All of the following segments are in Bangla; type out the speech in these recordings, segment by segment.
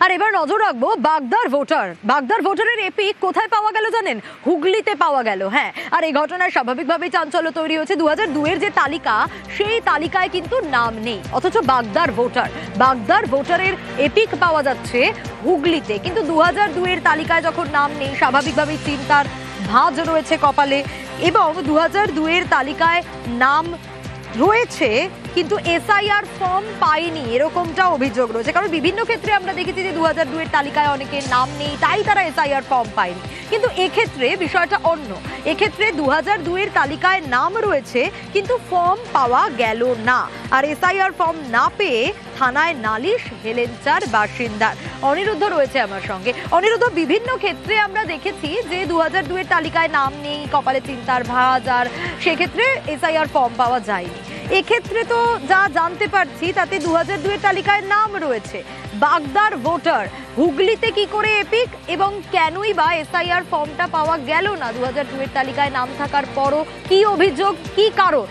আর এবার নজর রাখবো বাগদার ভোটারের এপিক কোথায় পাওয়া গেল জানেন? হুগলিতে পাওয়া গেল। হ্যাঁ, আর এই ঘটনায় স্বাভাবিকভাবেই চাঞ্চল্য তৈরি হয়েছে। 2002-এর যে তালিকা, সেই তালিকায় কিন্তু নাম নেই, অথচ বাগদার ভোটারের এপিক পাওয়া যাচ্ছে হুগলিতে। কিন্তু 2002-এর তালিকায় যখন নাম নেই, স্বাভাবিকভাবেই চিন্তার ভাঁজ রয়েছে কপালে। এবং 2002-এর তালিকায় নাম রয়েছে কিন্তু এসআইআর ফর্ম পায়নি, এরকমটা অভিযোগ রয়েছে। কারণ বিভিন্ন ক্ষেত্রে আমরা দেখেছি যে 2002-এর তালিকায় অনেকের নাম নেই, তাই তারা এসআইআর ফর্ম পায়নি। কিন্তু এক্ষেত্রে বিষয়টা অন্য। এক্ষেত্রে 2002-এর তালিকায় নাম রয়েছে কিন্তু ফর্ম পাওয়া গেল না। আর এসআইআর ফর্ম না পেয়ে থানায় নালিশ হেলেঞ্চার বাসিন্দার। অনিরুদ্ধ রয়েছে আমার সঙ্গে। অনিরুদ্ধ, বিভিন্ন ক্ষেত্রে আমরা দেখেছি যে 2002-এর তালিকায় নাম নেই, কপালে চিন্তার ভাঁজ, আর সেক্ষেত্রে এসআইআর ফর্ম পাওয়া যায়নি। এক্ষেত্রে তো যা জানতে পারছি তাতে 2002-এর তালিকায় নাম রয়েছে। বাগদার ভোটার হুগলিতে কি করে এপিক, এবং কেনই বা এসআইআর ফর্মটা পাওয়া গেল না 2002-এর তালিকায় নাম থাকার পরও? কি অভিযোগ, কি কারণ?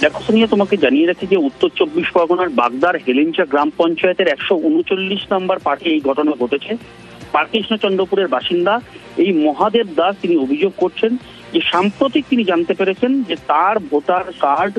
দেখো সোনিয়া, তোমাকে জানিয়ে রাখি যে উত্তর 24 পরগনার বাগদার হেলেঞ্চা গ্রাম পঞ্চায়েতের 139 নম্বর পার্টি এই ঘটনা ঘটেছে। পার্কৃষ্ণচন্দ্রপুরের বাসিন্দা এই মহাদেব দাস তিনি অভিযোগ করছেন যে সাম্প্রতিক তিনি জানতে পেরেছেন যে তার ভোটার কার্ড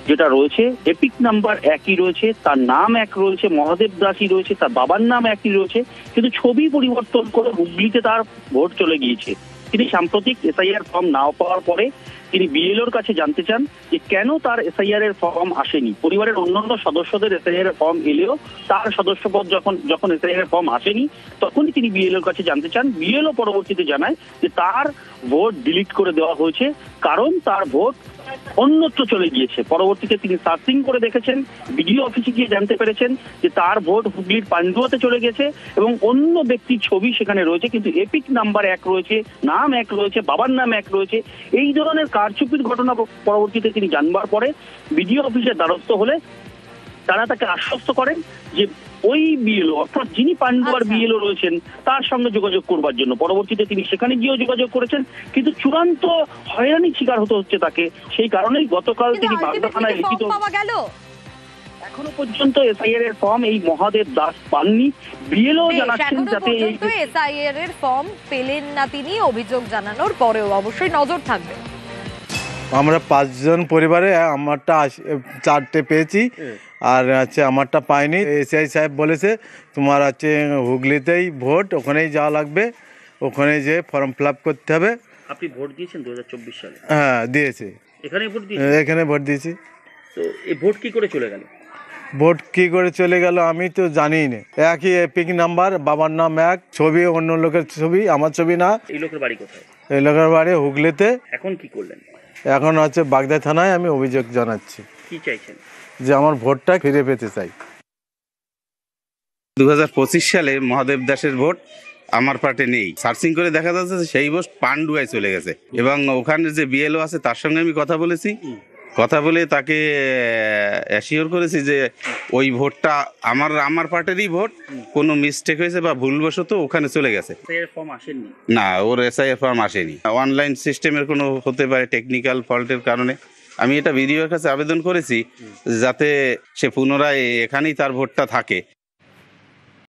যেটা রয়েছে, এপিক নাম্বার একই রয়েছে, তার নাম এক রয়েছে, মহাদেব দাসই রয়েছে, তার বাবার নাম একই রয়েছে, কিন্তু ছবি পরিবর্তন করে হুগলিতে তার ভোট চলে গিয়েছে। তিনি সাম্প্রতিক এসআইআর ফর্ম না পাওয়ার পরে তিনি বিএলওর কাছে জানতে চান যে কেন তার এসআইআর এর ফর্ম আসেনি। পরিবারের অন্যান্য সদস্যদের এসআইআর এর ফর্ম এলেও তার সদস্যপদ যখন এসআইআর এর ফর্ম আসেনি, তখনই তিনি বিএলওর কাছে জানতে চান। বিএলও পরবর্তীতে জানায় যে তার ভোট ডিলিট করে দেওয়া হয়েছে, কারণ তার ভোট অন্যত্র চলে গিয়েছে। পরবর্তীতে তিনি সার্চিং করে দেখেছেন, বিডিও অফিসে গিয়ে জানতে পেরেছেন যে তার ভোট হুগলির পান্ডুয়াতে চলে গেছে এবং অন্য ব্যক্তির ছবি সেখানে রয়েছে, কিন্তু এপিক নাম্বার এক রয়েছে, নাম এক রয়েছে, বাবার নাম এক রয়েছে। এই ধরনের কারচুপির ঘটনা পরবর্তীতে তিনি জানবার পরে বিডিও অফিসের দ্বারস্থ হলে তারা তাকে আশ্বস্ত করেন যে ওই বিএলও, অর্থাৎ যিনি পান্ডুয়ার বিএলও রয়েছেন, তার সঙ্গে যোগাযোগ করবার জন্য। পরবর্তীতে তিনি সেখানে গিয়েও যোগাযোগ করেছেন, কিন্তু চূড়ান্ত হয়রানির শিকার হতে হচ্ছে তাকে। সেই কারণেই গতকাল তিনি বাগদা থানায় লিখিত, এখনো পর্যন্ত এসআইআর এর ফর্ম এই মহাদেব দাস পাননি। বিএলও জানাচ্ছেন যাতে এসআইআর এর ফর্ম পেলেন না তিনি, অভিযোগ জানানোর পরেও অবশ্যই নজর থাকবে। আমরা 5 জন পরিবারে আমারটা 4টে পেয়েছি, আর আমারটা পাইনি। এসআই সাহেব বলেছে তোমার হুগলিতেই ভোট, ওখানেই যাওয়া লাগবে, ওখানে যে ফর্ম ফিল আপ করতে হবে। আপনি ভোট দিয়েছেন 2024 সালে? হ্যাঁ, দিয়েছি। এখানে ভোট দিয়েছি। তো এই ভোট কি করে চলে গেল? ভোট কি করে চলে গেল আমি তো জানি না। একই এপিক নাম্বার, বাবার নাম এক, ছবি অন্য লোকের ছবি, আমার ছবি না। এই লোকের বাড়ি কোথায়? এই লোকের বাড়ি হুগলিতে। এখন কি করলেন? এখন বাগদা থানায় আমি অভিযোগ জানাচ্ছি। কি চাইছেন? যে আমার ভোটটা ফিরে পেতে চাই। 2025 সালে মহাদেব দাসের ভোট আমার পার্টে নেই। সার্চিং করে দেখা যাচ্ছে সেই ভোট পান্ডুয়ায় চলে গেছে, এবং ওখানে যে বিএলও আছে তার সঙ্গে আমি কথা বলেছি। কথা বলে তাকে অ্যাসিওর করেছি যে ওই ভোটটা আমার পার্টিরই ভোট, কোনো মিস্টেক হয়েছে বা ভুলবশত ওখানে চলে গেছে। না, ওর এসআইআর ফর্ম আসেনি। অনলাইন সিস্টেমের কোনো হতে পারে টেকনিক্যাল ফল্টের কারণে। আমি এটা বিডিওর কাছে আবেদন করেছি যাতে সে পুনরায় এখানেই তার ভোটটা থাকে।